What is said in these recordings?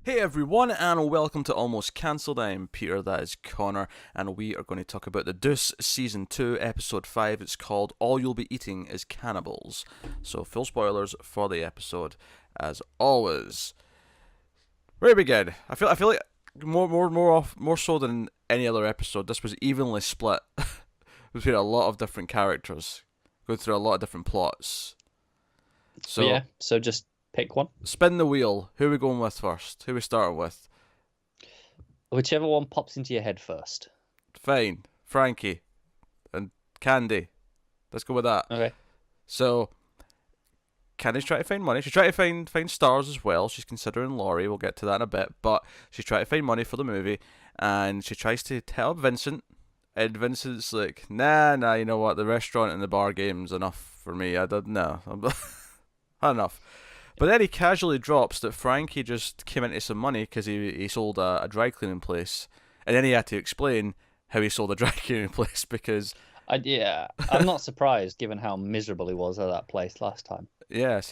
Hey everyone, and welcome to Almost Cancelled. I'm Peter, that is Connor, and we are going to talk about the Deuce Season 2, Episode 5. It's called All You'll Be Eating is Cannibals. So, full spoilers for the episode, as always. Where do we begin? I feel like more so than any other episode, this was evenly split between a lot of different characters, going through a lot of different plots. So just pick one. Spin the wheel. Who are we going with first? Who are we starting with? Whichever one pops into your head first. Fine. Frankie and Candy. Let's go with that. Okay. So, Candy's trying to find money. She's trying to find stars as well. She's considering Laurie. We'll get to that in a bit. But she's trying to find money for the movie. And she tries to tell Vincent. And Vincent's like, nah, you know what? The restaurant and the bar game's enough for me. I don't know. Not enough. But then he casually drops that Frankie just came into some money because he sold a dry cleaning place. And then he had to explain how he sold a dry cleaning place because... I'm not surprised given how miserable he was at that place last time. Yes.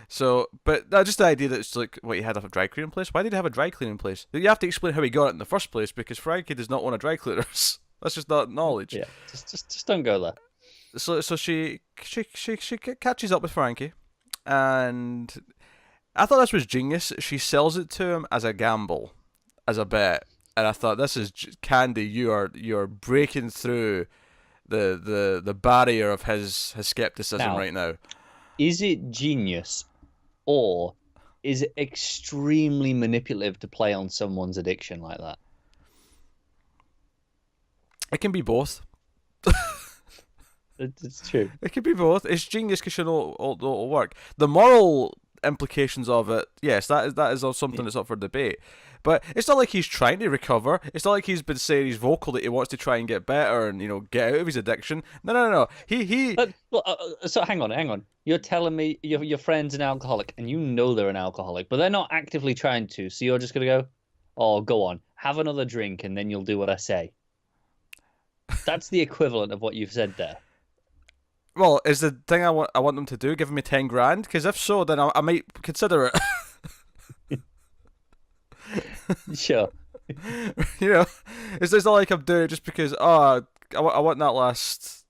So, but just the idea that it's like, what, he had a dry cleaning place? Why did he have a dry cleaning place? You have to explain how he got it in the first place because Frankie does not own a dry cleaners. That's just not knowledge. Yeah, just don't go there. So she catches up with Frankie. And I thought this was genius. She sells it to him as a gamble, as a bet, and I thought, this is Candy. You're breaking through the barrier of his skepticism right now. Is it genius, or is it extremely manipulative to play on someone's addiction like that? It can be both. It's true. It could be both. It's genius because you know it'll work. The moral implications of it, yes, that is something that's up for debate. But it's not like he's trying to recover. It's not like he's been saying he's vocal that he wants to try and get better and get out of his addiction. No. He. So hang on. You're telling me your friend's an alcoholic and you know they're an alcoholic, but they're not actively trying to. So you're just gonna go, oh, go on, have another drink, and then you'll do what I say. That's the equivalent of what you've said there. Well, is the thing I want them to do give me 10 grand? Because if so, then I might consider it. Sure. It's not like I'm doing it just because I want that last.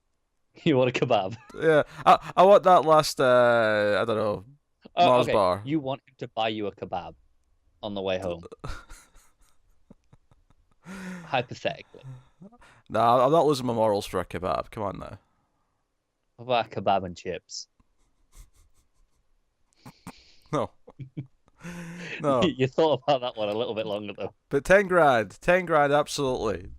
You want a kebab? Yeah, I want that last. I don't know. Mars bar. You want him to buy you a kebab on the way home? Hypothetically. No, I'm not losing my morals for a kebab. Come on now. What about a kebab and chips? No. You thought about that one a little bit longer though. But 10 grand, absolutely.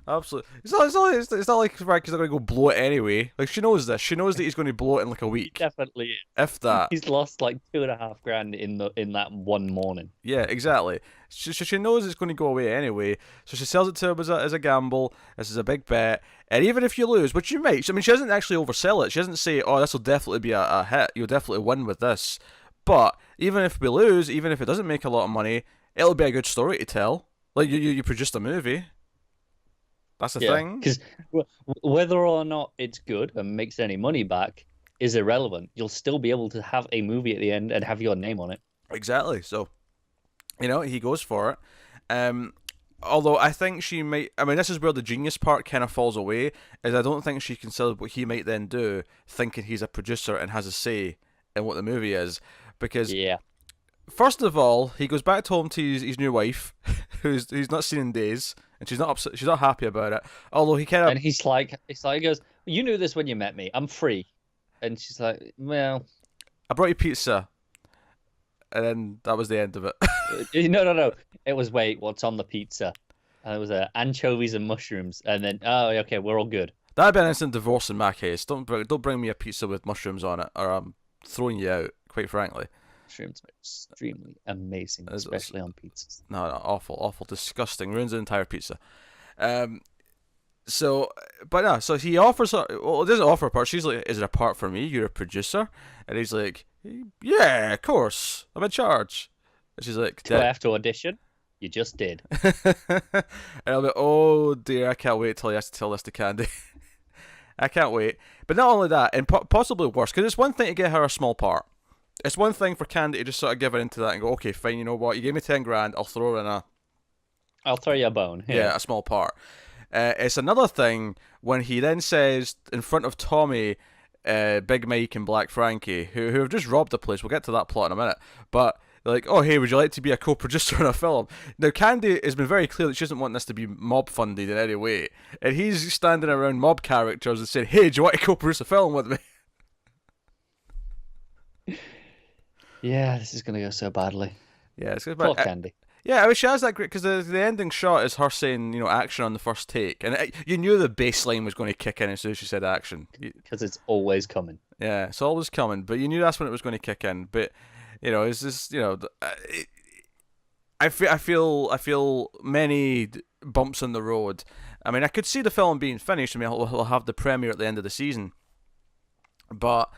Absolutely. It's not like Frankie's not going to go blow it anyway. Like, she knows this. She knows that he's going to blow it in like a week. Definitely is. If that. He's lost like $2,500 in that one morning. Yeah, exactly. She knows it's going to go away anyway, so she sells it to him as a gamble. This is a big bet, and even if you lose, which you might, I mean, she doesn't actually oversell it. She doesn't say, "Oh, this will definitely be a hit. You'll definitely win with this." But even if we lose, even if it doesn't make a lot of money, it'll be a good story to tell. Like you produced a movie. That's the thing. Because whether or not it's good and makes any money back is irrelevant. You'll still be able to have a movie at the end and have your name on it. Exactly. So, he goes for it. Although I think she might. I mean, this is where the genius part kind of falls away. Is I don't think she considered what he might then do, thinking he's a producer and has a say in what the movie is. Because first of all, he goes back home to his new wife, who's he's not seen in days, and she's not upset. She's not happy about it. Although he kind of, and he's like, he goes, "You knew this when you met me. I'm free," and she's like, "Well, I brought you pizza," and then that was the end of it. No. It was, wait, what's on the pizza? And it was anchovies and mushrooms, and then okay, we're all good. That'd be an instant divorce in my case. Don't bring me a pizza with mushrooms on it, or I'm throwing you out. Quite frankly, mushrooms are extremely amazing, especially on pizzas. No, awful, disgusting. Ruins the entire pizza. So he offers her. Well, it doesn't offer a part. She's like, "Is it a part for me? You're a producer," and he's like, "Yeah, of course, I'm in charge." And she's like, "Do I have to audition?" You just did. And I'll be, oh dear, I can't wait till he has to tell this to Candy. I can't wait. But not only that, and possibly worse, because it's one thing to get her a small part. It's one thing for Candy to just sort of give into that and go, okay, fine, you know what, you gave me 10 grand, I'll throw in I'll throw you a bone. a small part. It's another thing when he then says in front of Tommy, Big Mike and Black Frankie, who have just robbed the place. We'll get to that plot in a minute. But they're like, oh, hey, would you like to be a co-producer in a film? Now, Candy has been very clear that she doesn't want this to be mob-funded in any way. And he's standing around mob characters and saying, hey, do you want to co-produce a film with me? Yeah, this is going to go so badly. Yeah, it's good. Poor Candy. Yeah, I mean, she has that great, because the ending shot is her saying, you know, action on the first take. And you knew the baseline was going to kick in as soon as she said action. Because it's always coming. Yeah, it's always coming. But you knew that's when it was going to kick in. But, you know, it's just, you know, I feel many bumps in the road. I mean, I could see the film being finished. I mean, we'll have the premiere at the end of the season. But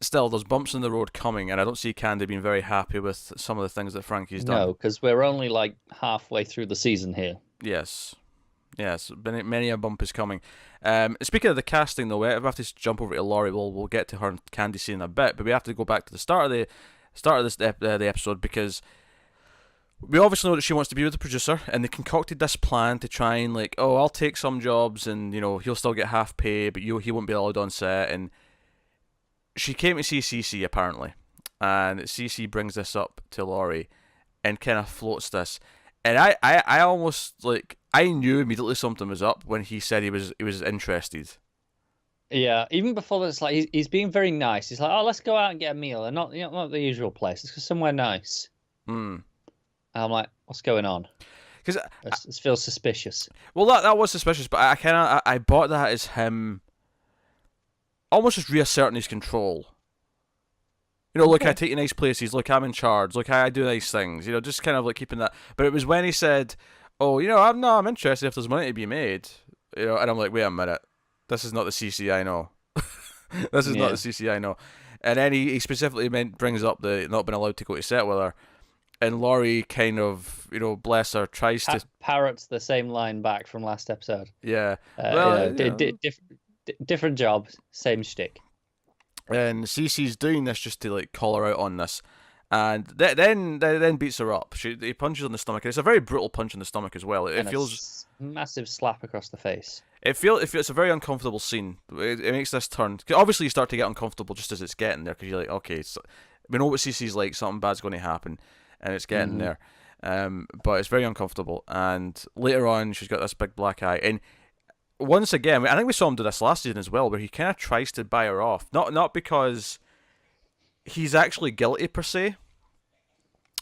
still, there's bumps in the road coming, and I don't see Candy being very happy with some of the things that Frankie's done. No, because we're only like halfway through the season here. Yes, many a bump is coming. Speaking of the casting, though, we have to jump over to Laurie. We'll get to her and Candy scene in a bit, but we have to go back to the start of the episode, because we obviously know that she wants to be with the producer, and they concocted this plan to try and, like, oh, I'll take some jobs, and, you know, he'll still get half pay, but he won't be allowed on set. And she came to see Cece, apparently, and Cece brings this up to Laurie and kind of floats this. And I almost, like, I knew immediately something was up when he said he was interested. Yeah, even before this, like, he's being very nice. He's like, oh, let's go out and get a meal, and not the usual place. Let's go somewhere nice. And I'm like, what's going on? Because it feels suspicious. Well, that was suspicious, but I bought that as him almost just reasserting his control. You know, look, I take you nice places. Look, I'm in charge. Look, I do nice things. You know, just kind of like keeping that. But it was when he said, "Oh, you know, I'm interested if there's money to be made." You know, and I'm like, wait a minute, this is not the CC I know. This is not the CC I know. And then he specifically brings up the not being allowed to go to set with her, and Laurie kind of, you know, bless her, tries to parrots the same line back from last episode. Yeah, well, different job, same shtick. And Cece's doing this just to, like, call her out on this, and then beats her up. He punches on the stomach, and it's a very brutal punch in the stomach as well. It feels a massive slap across the face. It's a very uncomfortable scene. It makes this turn. Obviously, you start to get uncomfortable just as it's getting there, because you're like, okay, we know what Cece's like. Something bad's going to happen, and it's getting there. But it's very uncomfortable. And later on, she's got this big black eye, and once again, I think we saw him do this last season as well, where he kind of tries to buy her off. Not because he's actually guilty per se,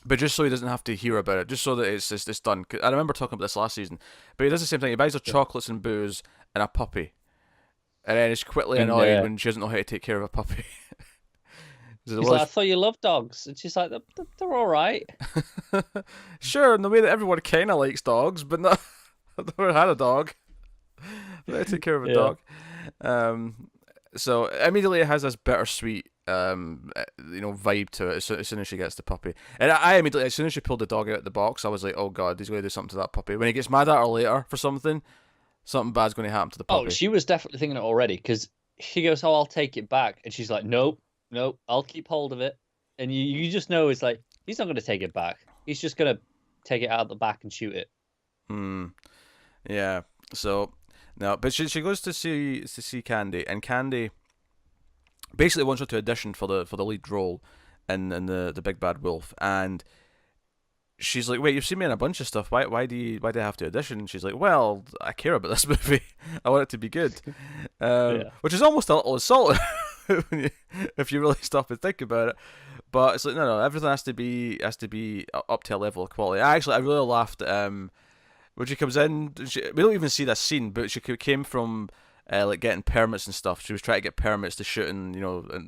but just so he doesn't have to hear about it, just so that it's done. I remember talking about this last season, but he does the same thing. He buys her chocolates and booze and a puppy, and then he's quickly annoyed when she doesn't know how to take care of a puppy. He's like, I thought you loved dogs, and she's like, they're all right. Sure, in the way that everyone kind of likes dogs, but not. I've never had a dog. I take care of a dog. So immediately it has this bittersweet, vibe to it as soon as she gets the puppy. And I immediately, as soon as she pulled the dog out of the box, I was like, oh god, he's going to do something to that puppy. When he gets mad at her later for something bad's going to happen to the puppy. Oh, she was definitely thinking it already, because he goes, oh, I'll take it back. And she's like, nope, I'll keep hold of it. And you just know it's like, he's not going to take it back. He's just going to take it out of the back and shoot it. Yeah, so... No, but she goes to see Candy, and Candy basically wants her to audition for the lead role in the Big Bad Wolf, and she's like, wait, you've seen me in a bunch of stuff. Why do you have to audition? And she's like, well, I care about this movie. I want it to be good, which is almost a little insulting if you really stop and think about it. But it's like no, everything has to be up to a level of quality. I really laughed. When she comes in, we don't even see this scene, but she came from like getting permits and stuff. She was trying to get permits to shoot in,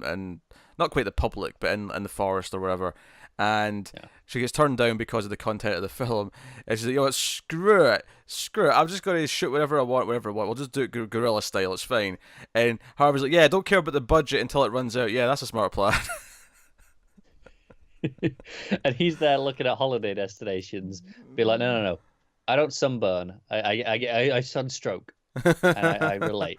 and not quite the public, but in the forest or whatever. And she gets turned down because of the content of the film. And she's like, screw it. I'm just going to shoot whatever I want. We'll just do it guerrilla style. It's fine. And Harvey's like, yeah, don't care about the budget until it runs out. Yeah, that's a smart plan. And he's there looking at holiday destinations, be like, no. I don't sunburn. I sunstroke, and I relate.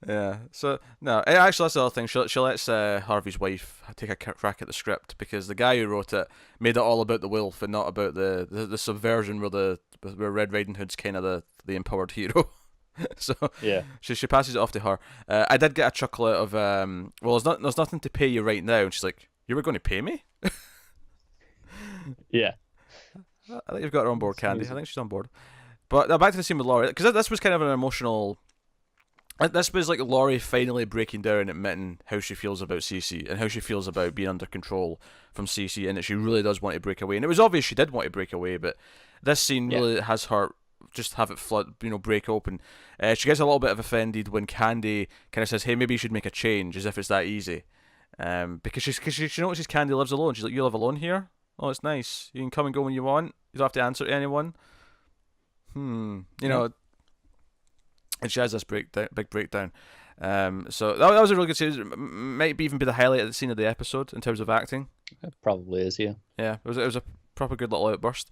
Yeah. So no, actually that's the other thing. She lets Harvey's wife take a crack at the script because the guy who wrote it made it all about the wolf and not about the subversion where Red Riding Hood's kind of the empowered hero. So Yeah. she passes it off to her. I did get a chuckle out of well, there's nothing to pay you right now, and she's like, you were going to pay me? Yeah. I think you've got her on board, Candy. I think she's on board. But now back to the scene with Laurie, because this was kind of an emotional. This was like Laurie finally breaking down and admitting how she feels about Cece and how she feels about being under control from Cece, and that she really does want to break away. And it was obvious she did want to break away, but this scene really has her just have it flood, break open. She gets a little bit offended when Candy kind of says, "Hey, maybe you should make a change," as if it's that easy. Because she notices Candy lives alone. She's like, "You live alone here? Oh, it's nice. You can come and go when you want. You don't have to answer to anyone." You know. And she has this big breakdown. So that was a really good scene. Might even be the highlight of the scene of the episode in terms of acting. It probably is, yeah. Yeah, it was a proper good little outburst.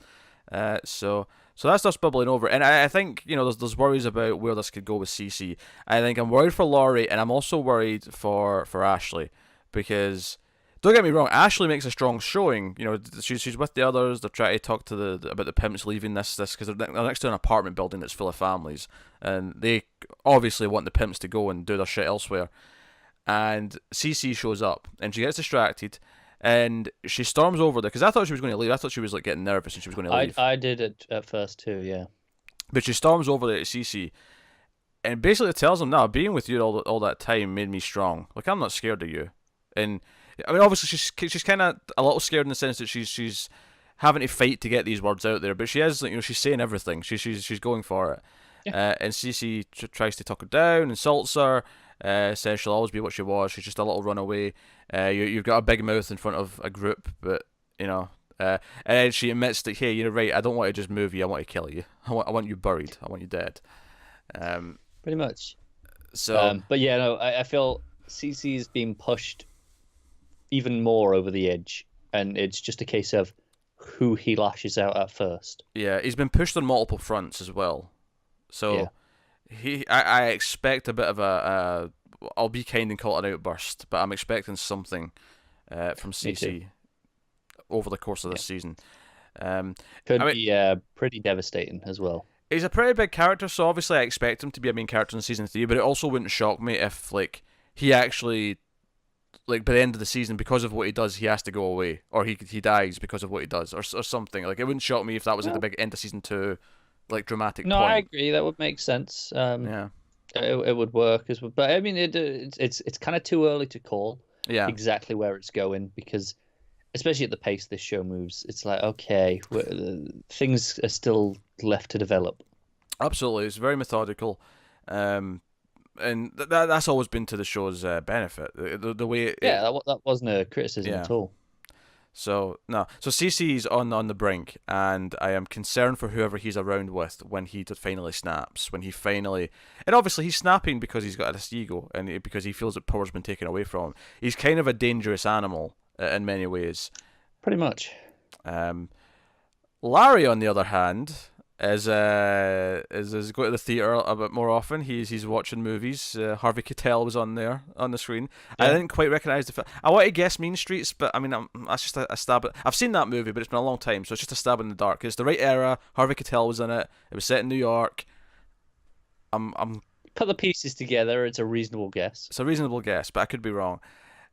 So that's us bubbling over, and I think there's worries about where this could go with Cece. I think I'm worried for Laurie, and I'm also worried for Ashley, because don't get me wrong, Ashley makes a strong showing. She's with the others. They're trying to talk to about the pimps leaving this because they're next to an apartment building that's full of families, and they obviously want the pimps to go and do their shit elsewhere. And Cece shows up, and she gets distracted, and she storms over there because I thought she was going to leave. I thought she was like getting nervous and she was going to leave. I did it at first too, yeah. But she storms over there to Cece, and basically tells him, "No, being with you all that time made me strong. Like, I'm not scared of you." And I mean, obviously, she's kind of a little scared in the sense that she's having to fight to get these words out there, but she is, she's saying everything. She's going for it. Yeah. And Cece tries to talk her down, insults her, says she'll always be what she was. She's just a little runaway. You've got a big mouth in front of a group, but and then she admits that, hey, you're right. I don't want to just move you. I want to kill you. I want you buried. I want you dead. Pretty much. So, but yeah, no, I feel Cece's being pushed even more over the edge, and it's just a case of who he lashes out at first. Yeah, he's been pushed on multiple fronts as well. So I expect a bit of a I'll be kind and call it an outburst, but I'm expecting something from Cece over the course of this season. Could be pretty devastating as well. He's a pretty big character, so obviously I expect him to be a main character in season 3, but it also wouldn't shock me if he actually, by the end of the season, because of what he does, he has to go away, or he dies because of what he does, or something. It wouldn't shock me if that was at the big end of season 2, dramatic No, point. I agree. That would make sense. It would work as well. But I mean, it's kind of too early to call exactly where it's going, because especially at the pace this show moves, it's like, okay, things are still left to develop. Absolutely, it's very methodical. And that's always been to the show's benefit. The way that wasn't a criticism at all. So Cece's on the brink, and I am concerned for whoever he's around with when he finally snaps. And obviously he's snapping because he's got this ego, and because he feels that power's been taken away from him. He's kind of a dangerous animal in many ways. Pretty much. Larry, on the other hand, is going to the theater a bit more often. He's watching movies. Harvey Keitel was on the screen. Yeah. I didn't quite recognise the film. I want to guess Mean Streets, but I mean that's just a stab at. I've seen that movie, but it's been a long time, so it's just a stab in the dark. It's the right era. Harvey Keitel was in it. It was set in New York. I'm put the pieces together. It's a reasonable guess. It's a reasonable guess, but I could be wrong.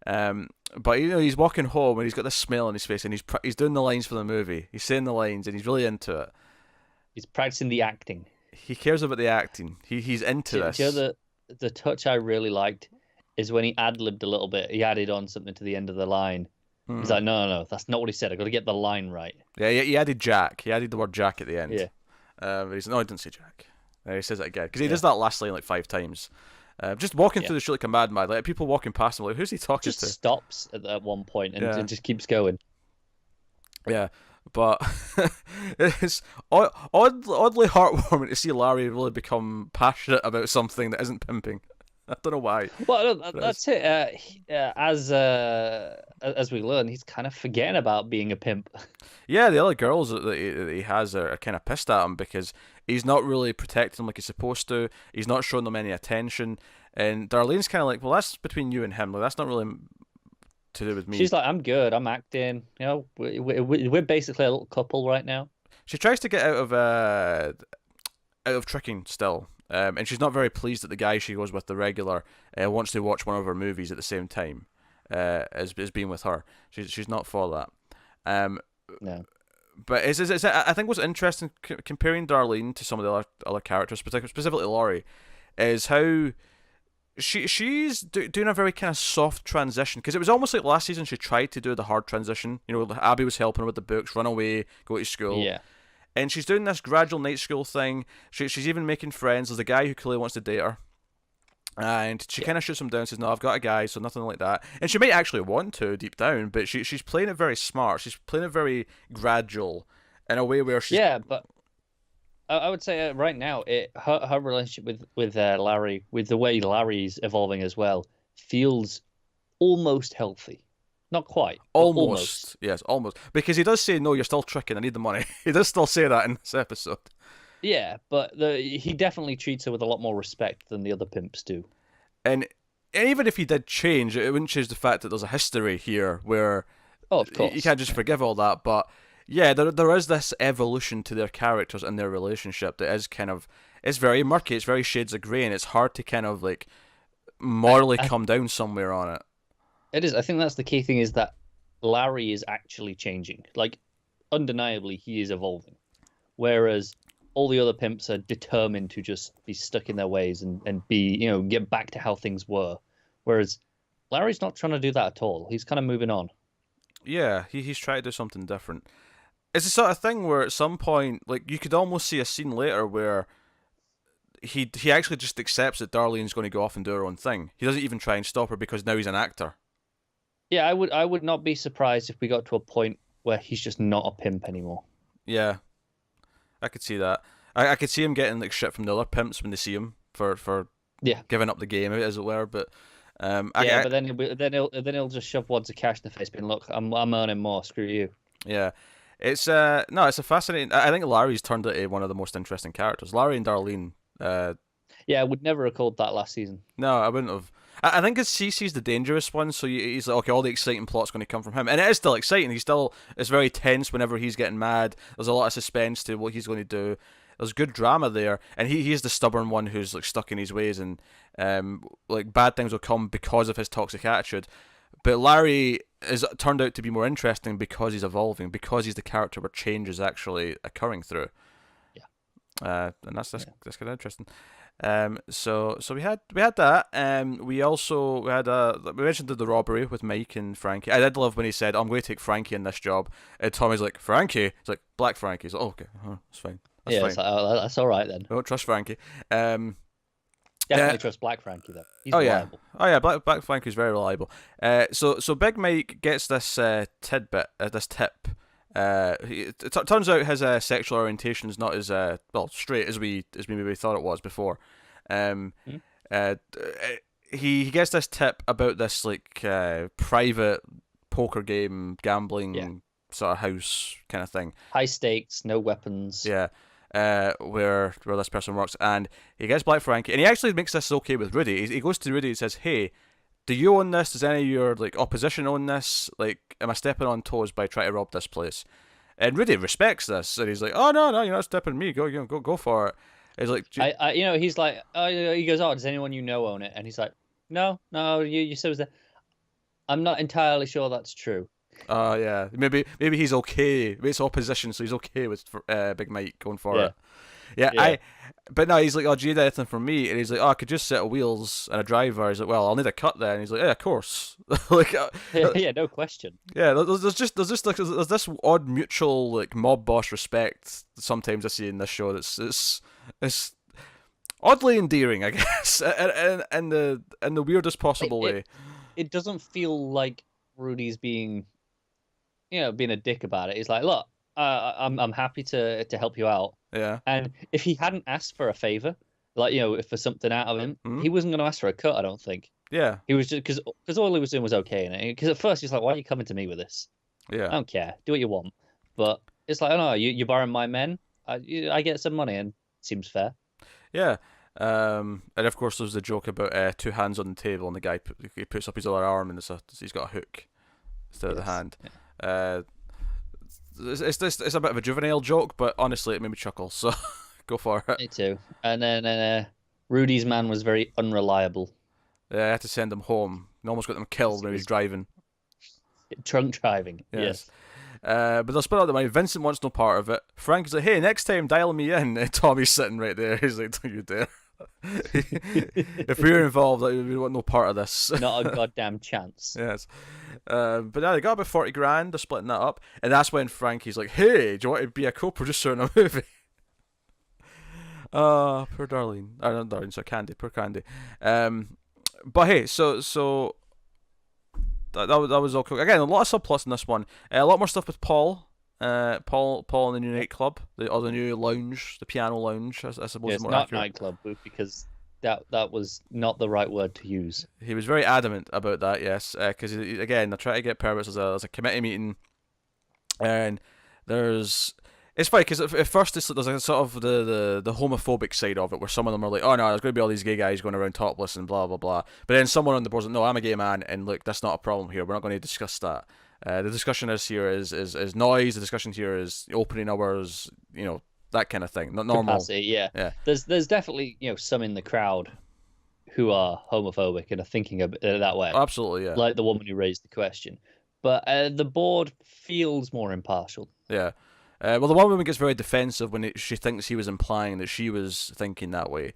But he's walking home and he's got this smile on his face, and he's doing the lines for the movie. He's saying the lines, and he's really into it. He's practicing the acting. He cares about the acting. He's into this. Do you know the touch I really liked is when he ad-libbed a little bit. He added on something to the end of the line. He's like, no, that's not what he said. I got to get the line right. Yeah, he added Jack. He added the word Jack at the end. Yeah. He's no, I didn't say Jack. He says it again because he does that last line 5 times. Just walking through the street like a madman, like people walking past him, like, who's he talking to? Just stops at one point and just keeps going. Yeah, but it's oddly heartwarming to see Larry really become passionate about something that isn't pimping. I don't know why. Well, that's it. As we learn, he's kind of forgetting about being a pimp. Yeah, the other girls that he has are kind of pissed at him because he's not really protecting them like he's supposed to. He's not showing them any attention. And Darlene's kind of like, well, that's between you and him. Like, that's not really to do with me. She's like, I'm good. I'm acting. You know, we're basically a little couple right now. She tries to get out of tricking still, and she's not very pleased that the guy she goes with, the regular, wants to watch one of her movies at the same time as being with her. She's not for that. No. But I think what's interesting comparing Darlene to some of the other characters, specifically Laurie, is how she's doing a very kind of soft transition, because it was almost like last season she tried to do the hard transition. You know, Abby was helping her with the books, run away, go to school. Yeah. And she's doing this gradual night school thing. She's even making friends. There's a guy who clearly wants to date her. And she kind of shoots him down, says, no, I've got a guy, so nothing like that. And she might actually want to deep down, but she's playing it very smart. She's playing it very gradual in a way where she's... Yeah, but I would say right now, her relationship with Larry, with the way Larry's evolving as well, feels almost healthy. Not quite. Almost. Yes, almost. Because he does say, no, you're still tricking, I need the money. He does still say that in this episode. Yeah, but he definitely treats her with a lot more respect than the other pimps do. And even if he did change, it wouldn't change the fact that there's a history here where of course you can't just forgive all that. But yeah, there is this evolution to their characters and their relationship that is kind of... It's very murky, it's very shades of grey, and it's hard to kind of like morally come down somewhere on it. It is. I think that's the key thing, is that Larry is actually changing. Like, undeniably, he is evolving. Whereas all the other pimps are determined to just be stuck in their ways and be, get back to how things were. Whereas Larry's not trying to do that at all. He's kind of moving on. Yeah, he's trying to do something different. It's the sort of thing where at some point, like, you could almost see a scene later where he actually just accepts that Darlene's going to go off and do her own thing. He doesn't even try and stop her because now he's an actor. Yeah, I would not be surprised if we got to a point where he's just not a pimp anymore. Yeah, I could see that. I could see him getting like shit from the other pimps when they see him for giving up the game, as it were. But but then he'll just shove wads of cash in the face, being, look, I'm earning more. Screw you. Yeah, it's it's a fascinating. I think Larry's turned into one of the most interesting characters. Larry and Darlene. Yeah, I would never have called that last season. No, I wouldn't have. I think Cece's the dangerous one, so he's like, okay, all the exciting plot's going to come from him. And it is still exciting. It's very tense whenever he's getting mad. There's a lot of suspense to what he's going to do. There's good drama there. And he's the stubborn one who's like stuck in his ways, and like bad things will come because of his toxic attitude. But Larry is turned out to be more interesting because he's evolving, because he's the character where change is actually occurring through. Yeah. And that's kind of interesting. So we had that. We mentioned the robbery with Mike and Frankie. I did love when he said, I'm going to take Frankie in this job. And Tommy's like, Frankie? It's like, Black Frankie. He's like, oh, okay, that's fine. That's fine. It's like, oh, that's all right then. I don't trust Frankie. Definitely trust Black Frankie though. He's reliable. Black Frankie's very reliable. So Big Mike gets this tidbit, this tip. It turns out his sexual orientation is not as straight as we maybe thought it was before. He gets this tip about this like private poker game gambling sort of house kind of thing. High stakes, no weapons. Yeah. Where this person works, and he gets Black Frankie, and he actually makes this okay with Rudy. He goes to Rudy and says, "Hey, do you own this? Does any of your like opposition own this? Like, am I stepping on toes by trying to rob this place?" And Rudy respects this, and he's like, "Oh no, you're not stepping me. Go for it." He's like, he's like, he goes, "Oh, does anyone you know own it?" And he's like, "No, you said it was there." I'm not entirely sure that's true. Yeah, maybe he's okay. Maybe it's opposition, so he's okay with Big Mike going for it. Yeah. But no, he's like, "Oh, do you need anything from me?" And he's like, "Oh, I could just set wheels and a driver." He's like, "Well, I'll need a cut then." And he's like, "Yeah, of course." Like, yeah, no question. Yeah, there's this odd mutual like mob boss respect sometimes I see in this show. It's oddly endearing, I guess, in the weirdest possible way. It doesn't feel like Rudy's being a dick about it. He's like, "Look, I'm happy to help you out." Yeah. And if he hadn't asked for a favor, like, for something out of him, he wasn't going to ask for a cut, I don't think. Yeah. He was just because all he was doing was okay. Because at first he's like, "Why are you coming to me with this?" Yeah. I don't care. Do what you want. But it's like, "Oh no, you're borrowing my men. I get some money," and it seems fair. Yeah. And of course there's the joke about 2 hands on the table, and the guy he puts up his other arm, and he's got a hook instead of the hand. Yeah. It's a bit of a juvenile joke, but honestly it made me chuckle, so go for it. Me too. And then Rudy's man was very unreliable. Yeah, I had to send him home. I almost got them killed when he was driving. Drunk driving, yes. But they'll split out the money. Vincent wants no part of it. Frank's like, hey, next time dial me in. And Tommy's sitting right there. He's like, don't you dare. If we were involved, we want no part of this. Not a goddamn chance. Yes. But now they got about 40 grand. They're splitting that up. And that's when Frankie's like, hey, do you want to be a co-producer in a movie? Poor Darlene. Not Darlene, so Candy. Poor Candy. But hey, so that was all cool. Again, a lot of subplots in this one. A lot more stuff with Paul. Paul in the new nightclub, the new lounge, the piano lounge. I suppose it's more not accurate. nightclub, because that was not the right word to use. He was very adamant about that. Yes, because again, they're trying to get permits as a committee meeting, and it's funny because at first there's a sort of the homophobic side of it, where some of them are like, oh no, there's going to be all these gay guys going around topless and blah blah blah. But then someone on the board's like, no, I'm a gay man, and look, that's not a problem here. We're not going to discuss that. The discussion is noise. The discussion here is opening hours, that kind of thing. Not normal. Capacity, yeah. There's definitely some in the crowd who are homophobic and are thinking of it that way. Absolutely, yeah. Like the woman who raised the question, but the board feels more impartial. Yeah. Well, the one woman gets very defensive when she thinks he was implying that she was thinking that way.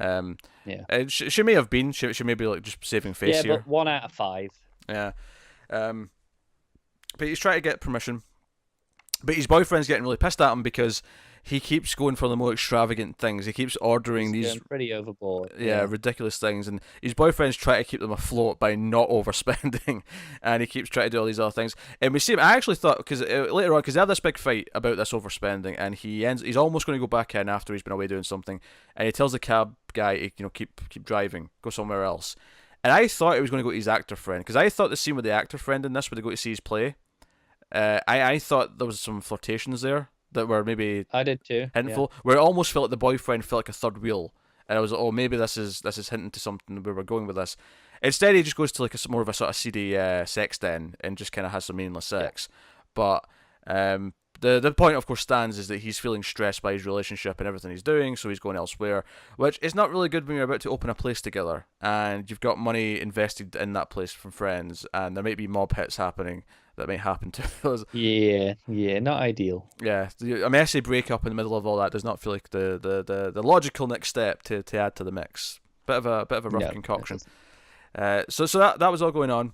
Yeah. She may have been. She may be like just saving face here. Yeah, but 1 out of 5. Yeah. But he's trying to get permission. But his boyfriend's getting really pissed at him because he keeps going for the more extravagant things. He keeps ordering He's these going pretty overboard. Yeah, ridiculous things, and his boyfriend's trying to keep them afloat by not overspending, and he keeps trying to do all these other things. And we see him. I actually thought because later on, because they have this big fight about this overspending, and he's almost going to go back in after he's been away doing something, and he tells the cab guy, keep driving, go somewhere else. And I thought he was going to go to his actor friend, because I thought the scene with the actor friend in this, where they go to see his play, I thought there was some flirtations there that were maybe I did too. hintful, where it almost felt like the boyfriend felt like a third wheel, and I was like, oh, maybe this is hinting to something where we're going with this. Instead, he just goes to like more of a sort of seedy sex den and just kind of has some meaningless sex. But the point, of course, stands is that he's feeling stressed by his relationship and everything he's doing, so he's going elsewhere, which is not really good when you're about to open a place together and you've got money invested in that place from friends, and there might be mob hits happening that might happen to us. Yeah, not ideal. Yeah, a messy breakup in the middle of all that does not feel like the logical next step to add to the mix. Bit of a rough concoction. So that was all going on,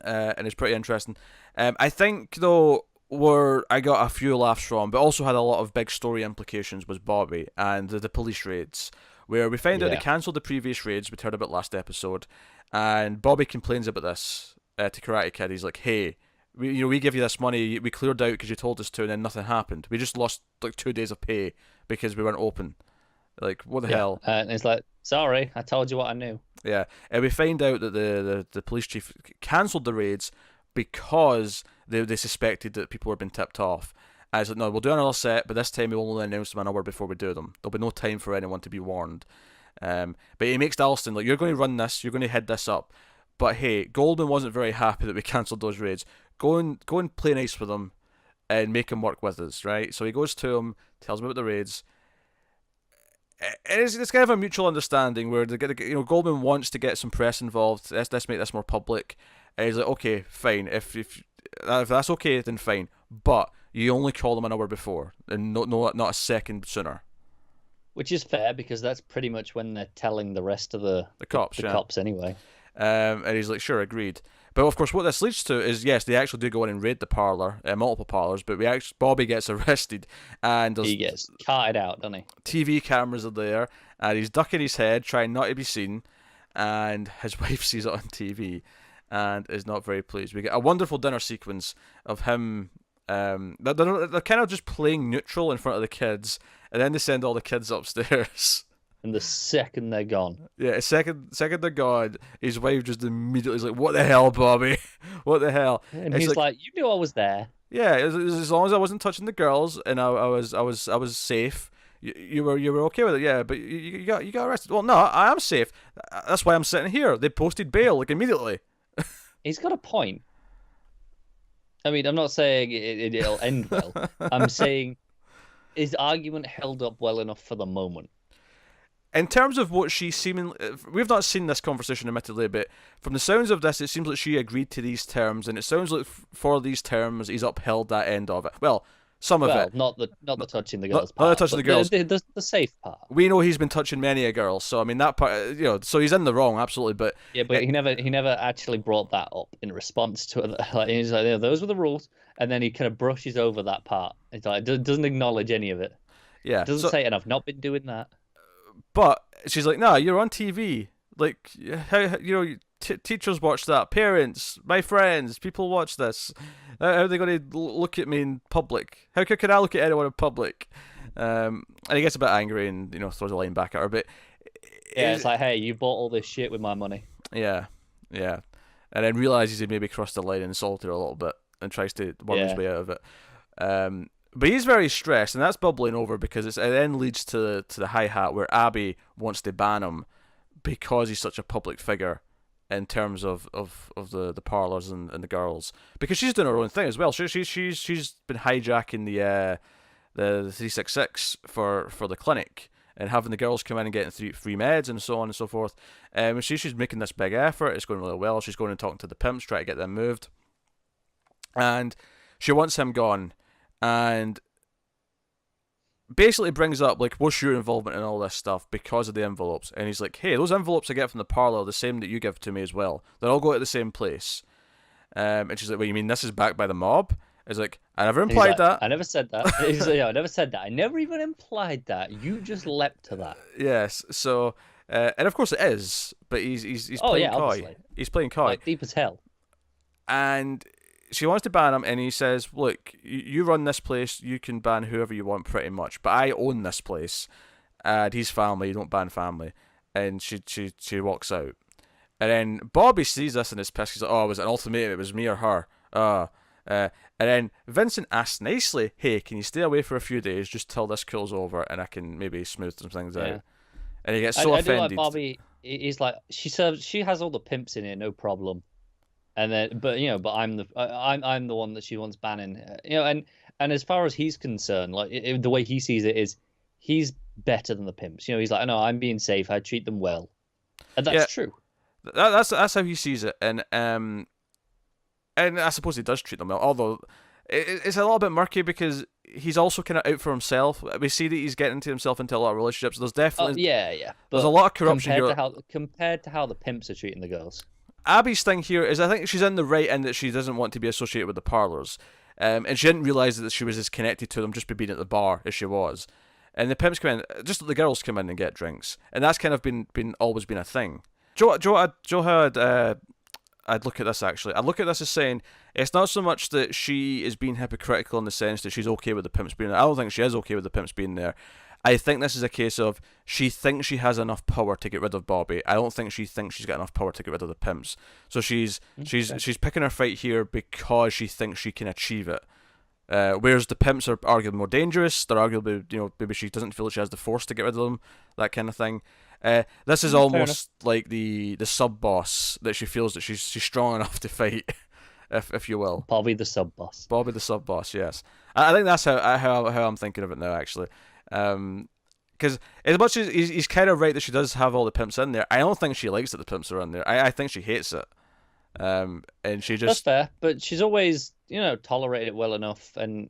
and it's pretty interesting. I think though where I got a few laughs from, but also had a lot of big story implications, was Bobby and the police raids, where we found out they cancelled the previous raids we heard about last episode, and Bobby complains about this to Karate Kid. He's like, hey, we give you this money, we cleared out because you told us to, and then nothing happened. We just lost like 2 days of pay because we weren't open. Like, what the hell? And it's like, sorry, I told you what I knew. Yeah, and we find out that the police chief cancelled the raids because they suspected that people were being tipped off. And it's like, no, we'll do another set, but this time we will only announce them an hour before we do them. There'll be no time for anyone to be warned. But he makes Dalston, like, you're going to run this, you're going to head this up. But hey, Goldman wasn't very happy that we cancelled those raids. Go and play nice with him and make him work with us, right? So he goes to him, tells him about the raids. And it's kind of a mutual understanding where Goldman wants to get some press involved. Let's make this more public. And he's like, okay, fine. If that's okay, then fine. But you only call them an hour before, and not a second sooner. Which is fair, because that's pretty much when they're telling the rest of the cops, cops anyway. And he's like, sure, agreed. But of course, what this leads to is, yes, they actually do go in and raid the parlor, multiple parlors. But Bobby gets arrested, and he gets carted out, doesn't he? TV cameras are there, and he's ducking his head, trying not to be seen. And his wife sees it on TV, and is not very pleased. We get a wonderful dinner sequence of him. They're kind of just playing neutral in front of the kids, and then they send all the kids upstairs. And the second they're gone. Yeah, second they're gone, his wife just immediately is like, what the hell, Bobby? What the hell? And he's like, you knew I was there. Yeah, as long as I wasn't touching the girls and I was safe, You were okay with it, yeah, but you got arrested. Well, no, I am safe. That's why I'm sitting here. They posted bail like immediately. He's got a point. I mean, I'm not saying it'll end well. I'm saying his argument held up well enough for the moment. In terms of what she seemingly, we've not seen this conversation admittedly, but from the sounds of this, it seems like she agreed to these terms, and it sounds like for these terms, he's upheld that end of it. Well, some of it. Not the touching the girls not part. the touching the girls. The safe part. We know he's been touching many a girl, so I mean that part, so he's in the wrong, absolutely. But yeah, but he never actually brought that up in response to it. Like, he's like, those were the rules, and then he kind of brushes over that part. It's like doesn't acknowledge any of it. Yeah, Doesn't say, and I've not been doing that. But she's like, nah, you're on TV. Like, how teachers watch that, parents, my friends, people watch this. How are they going to look at me in public? How can I look at anyone in public? And he gets a bit angry and throws a line back at her. But yeah, it's like, hey, you bought all this shit with my money. Yeah, and then realizes he maybe crossed the line and insulted her a little bit and tries to worm his way out of it. But he's very stressed, and that's bubbling over because it then leads to the hi-hat where Abby wants to ban him because he's such a public figure in terms of the parlors and the girls, because she's doing her own thing as well. She's been hijacking the 366 for the clinic and having the girls come in and getting free meds and so on and so forth. She's making this big effort. It's going really well. She's going and talking to the pimps, trying to get them moved, and she wants him gone. And basically brings up, like, what's your involvement in all this stuff because of the envelopes? And he's like, hey, those envelopes I get from the parlour are the same that you give to me as well. They all go to the same place. And she's like, what, you mean this is backed by the mob? He's like, I never implied that. I never said that. He's like, I never said that. I never even implied that. You just leapt to that. Yes, so, and of course it is, but he's playing coy. Obviously. He's playing coy. Like, deep as hell. And she wants to ban him, and he says, look, you run this place, you can ban whoever you want pretty much, but I own this place, and he's family, you don't ban family. And she walks out. And then Bobby sees this and is pissed. He's like, oh, it was an ultimatum, it was me or her. And then Vincent asks nicely, hey, can you stay away for a few days just till this cools over and I can maybe smooth some things out? And he gets so offended. I do like Bobby, he's like, she has all the pimps in it, no problem. And then, but I'm the one that she wants banning, and as far as he's concerned, like the way he sees it is, he's better than the pimps. He's like, no, I'm being safe. I treat them well, and that's true. That's how he sees it, and I suppose he does treat them well. Although it's a little bit murky because he's also kind of out for himself. We see that he's getting himself into a lot of relationships. There's definitely yeah. There's a lot of corruption compared to how the pimps are treating the girls. Abby's thing here is, I think she's in the right in that she doesn't want to be associated with the parlours. And she didn't realise that she was as connected to them just by being at the bar as she was. And the pimps come in, just let the girls come in and get drinks. And that's kind of always been a thing. Joe, how I'd look at this actually. I'd look at this as saying, it's not so much that she is being hypocritical in the sense that she's okay with the pimps being there. I don't think she is okay with the pimps being there. I think this is a case of she thinks she has enough power to get rid of Bobby. I don't think she thinks she's got enough power to get rid of the pimps. So she's picking her fight here because she thinks she can achieve it. Whereas the pimps are arguably more dangerous. They're arguably, maybe she doesn't feel that she has the force to get rid of them, that kind of thing. This is almost like the sub boss that she feels that she's strong enough to fight, if you will. Bobby the sub boss. Bobby the sub boss. Yes, I think that's how I'm thinking of it now. Actually. Because as much as he's kind of right that she does have all the pimps in there, I don't think she likes that the pimps are in there. I think she hates it. And she just... That's fair, but she's always, tolerated it well enough. And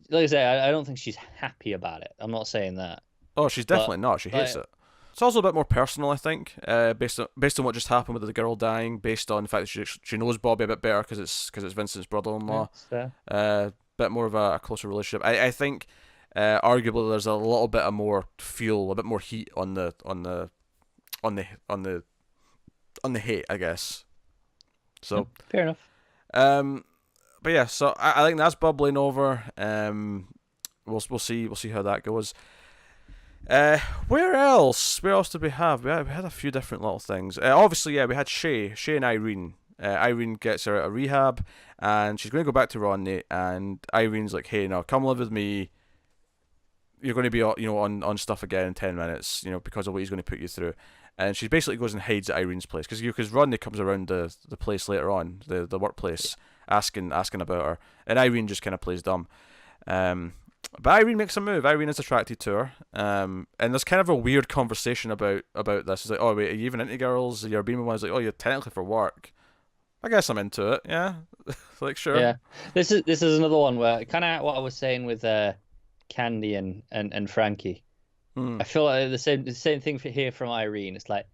like I say, I don't think she's happy about it. I'm not saying that. Oh, she's definitely not. She hates it. It's also a bit more personal, I think, based on what just happened with the girl dying, based on the fact that she knows Bobby a bit better because it's Vincent's brother-in-law. Yeah, bit more of a closer relationship. I think... arguably, there's a little bit of more fuel, a bit more heat on the hate, I guess. So fair enough. But yeah, so I think that's bubbling over. We'll see how that goes. Where else did we have? We had a few different little things. Obviously, yeah, we had Shay and Irene. Irene gets her out of rehab, and she's going to go back to Rodney. And Irene's like, "Hey, now come live with me. you're going to be on stuff again in 10 minutes, because of what he's going to put you through. And she basically goes and hides at Irene's place because Rodney comes around the place later on, the workplace, asking about her, and Irene just kind of plays dumb. But Irene makes a move. Irene is attracted to her, and there's kind of a weird conversation about this. It's like, oh wait, are you even into girls? You're being one. It's like, oh, you're technically for work. I guess I'm into it. Yeah, like sure. Yeah, this is another one where kind of what I was saying with Candy and Frankie. I feel like the same thing here from Irene. It's like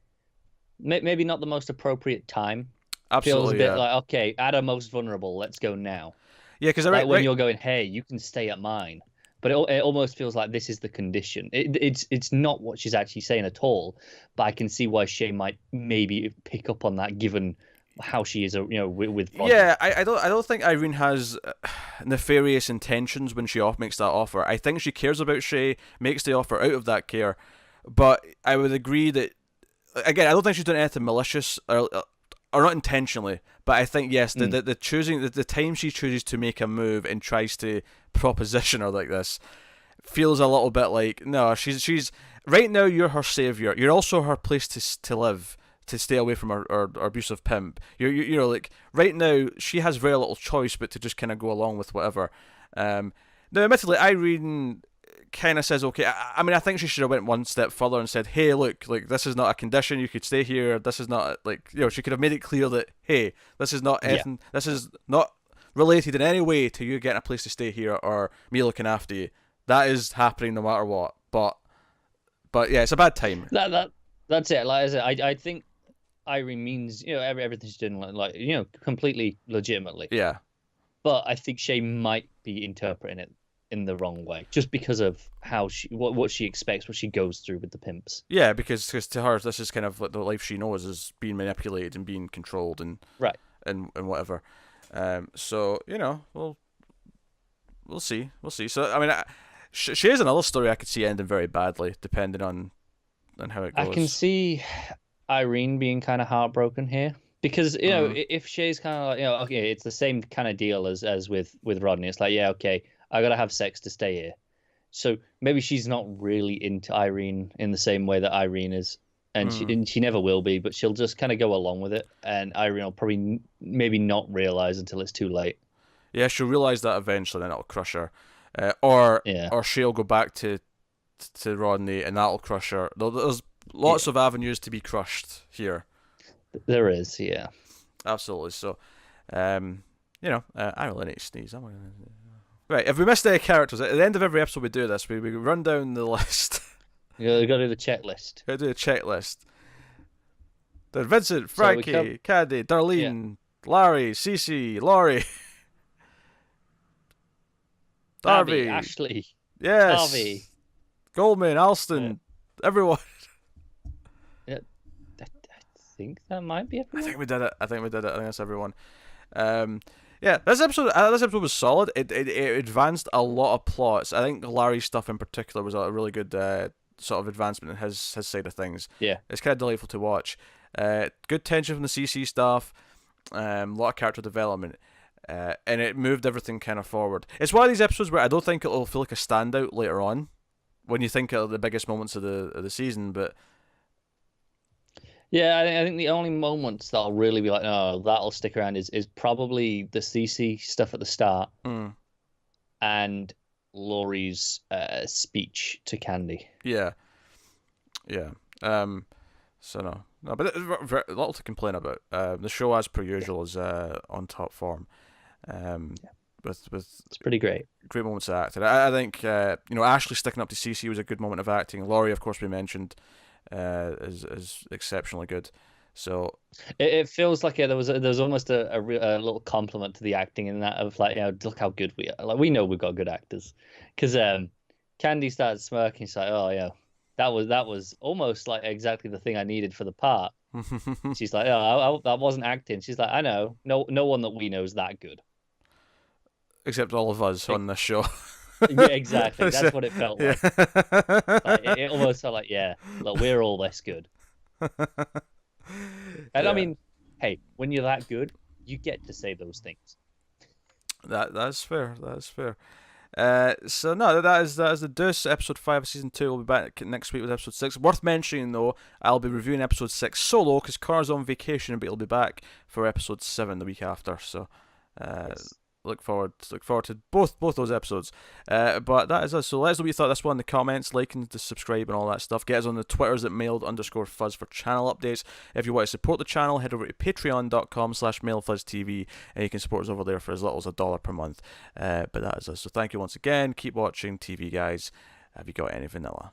maybe not the most appropriate time. Absolutely, feels a bit like, okay, at our most vulnerable, let's go now. Yeah, because like when you're going, hey, you can stay at mine, but it almost feels like this is the condition. It's not what she's actually saying at all, but I can see why Shay might maybe pick up on that given how she is, with Rodney. Yeah, I don't think Irene has nefarious intentions when she makes that offer. I think she cares about Shay, makes the offer out of that care, but I would agree that, again, I don't think she's doing anything malicious or not intentionally, but I think yes, the choosing the time she chooses to make a move and tries to proposition her like this feels a little bit like, no, she's right now you're her savior. You're also her place to live, to stay away from her abusive pimp. You're like, right now she has very little choice but to just kind of go along with whatever. Now, admittedly, Irene kind of says, okay, I mean, I think she should have went one step further and said, hey, look, like, this is not a condition, you could stay here, this is not, like, she could have made it clear that, hey, this is not this is not related in any way to you getting a place to stay here or me looking after you. That is happening no matter what. But yeah, it's a bad time. That's it. Like I said, I think Irene means, everything she's doing, like, completely legitimately. Yeah. But I think Shay might be interpreting it in the wrong way, just because of how what she expects, what she goes through with the pimps. Yeah, because to her, this is kind of what the life she knows is being manipulated and being controlled and right and whatever. So we'll see. So I mean, she has another story I could see ending very badly, depending on how it goes. I can see Irene being kind of heartbroken here. Because, if Shay's kind of like, okay, it's the same kind of deal as with Rodney. It's like, yeah, okay, I got to have sex to stay here. So maybe she's not really into Irene in the same way that Irene is. And she never will be, but she'll just kind of go along with it. And Irene will probably maybe not realize until it's too late. Yeah, she'll realize that eventually, then it'll crush her. Or she'll go back to Rodney and that'll crush her. There's lots of avenues to be crushed here. There is, yeah. Absolutely. So, I really need to sneeze. Right, if we missed any characters, at the end of every episode we do this, we run down the list. You got to do the checklist. Got to do a checklist. There's Vincent, Frankie, Caddy, Darlene, Larry, Cece, Laurie, Darby, Ashley, yes, Harvey, Goldman, Alston, everyone. I think that might be everyone. I think we did it. I think that's everyone. Yeah, this episode was solid. It advanced a lot of plots. I think Larry's stuff in particular was a really good sort of advancement in his side of things. Yeah, it's kind of delightful to watch. Good tension from the CC stuff. A lot of character development. And it moved everything kind of forward. It's one of these episodes where I don't think it'll feel like a standout later on, when you think of the biggest moments of the season, but. Yeah, I think the only moments that'll really be like, oh, that'll stick around is probably the CC stuff at the start and Laurie's speech to Candy. Yeah. So no, but very little to complain about. The show, as per usual, is on top form. With it's pretty great. Great moments of acting. I think Ashley sticking up to Cece was a good moment of acting. Laurie, of course, we mentioned. Is exceptionally good. So it feels like there was almost a little compliment to the acting in that of like, look how good we are. Like, we know we've got good actors, because Candy started smirking. She's like, oh yeah, that was almost like exactly the thing I needed for the part. She's like, oh, that wasn't acting. She's like, I know, no one that we know is that good, except all of us on this show. Yeah, exactly. That's what it felt like. It almost felt like, look, we're all this good. And I mean, hey, when you're that good, you get to say those things. That's fair. So no, that is the Deuce episode 5 of season 2. We'll be back next week with episode 6. Worth mentioning though, I'll be reviewing episode 6 solo because Car's on vacation, but he'll be back for episode 7 the week after. So Yes. look forward to both those episodes. But that is us. So let us know what you thought of this one in the comments, like and subscribe and all that stuff. Get us on the Twitters at mailed_fuzz for channel updates. If you want to support the channel, head over to patreon.com/mailedfuzztv and you can support us over there for as little as $1 per month. But that is us. So thank you once again. Keep watching TV, guys. Have you got any vanilla?